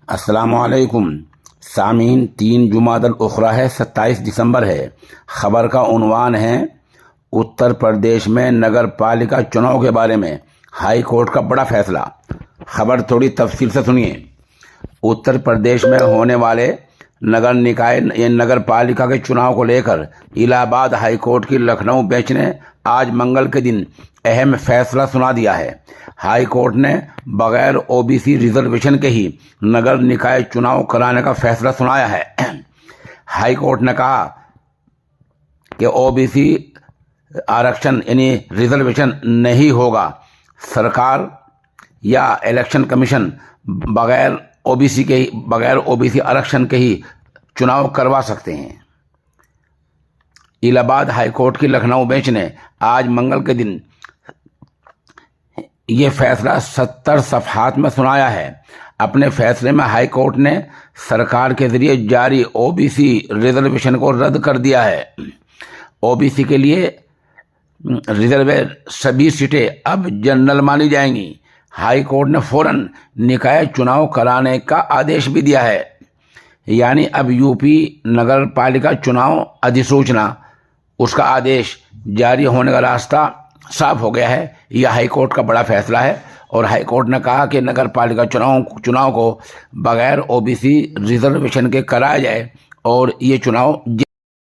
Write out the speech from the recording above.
अस्सलामुअलैकुम सामीन। 3 जुमादल उखरा है, 27 दिसंबर है। ख़बर का उन्वान है उत्तर प्रदेश में नगर पालिका चुनाव के बारे में हाई कोर्ट का बड़ा फैसला। खबर थोड़ी तफसील से सुनिए। उत्तर प्रदेश में होने वाले नगर निकाय नगर पालिका के चुनाव को लेकर इलाहाबाद हाई कोर्ट की लखनऊ बेंच ने आज मंगल के दिन अहम फैसला सुना दिया है। हाई कोर्ट ने बगैर ओबीसी रिजर्वेशन के ही नगर निकाय चुनाव कराने का फैसला सुनाया है। हाई कोर्ट ने कहा कि ओबीसी आरक्षण यानी रिजर्वेशन नहीं होगा। सरकार या इलेक्शन कमीशन बगैर ओबीसी आरक्षण के ही चुनाव करवा सकते हैं। इलाहाबाद हाई कोर्ट की लखनऊ बेंच ने आज मंगल के दिन ये फैसला 70 सफ़हात में सुनाया है। अपने फैसले में हाई कोर्ट ने सरकार के जरिए जारी ओबीसी रिजर्वेशन को रद्द कर दिया है। ओबीसी के लिए रिजर्वेर सभी सीटें अब जनरल मानी जाएंगी। हाई कोर्ट ने फौरन निकाय चुनाव कराने का आदेश भी दिया है। यानी अब यूपी नगर पालिका चुनाव अधिसूचना उसका आदेश जारी होने का रास्ता साफ हो गया है। यह हाई कोर्ट का बड़ा फैसला है और हाई कोर्ट ने कहा कि नगर पालिका चुनाव को बगैर ओबीसी रिजर्वेशन के कराया जाए और ये चुनाव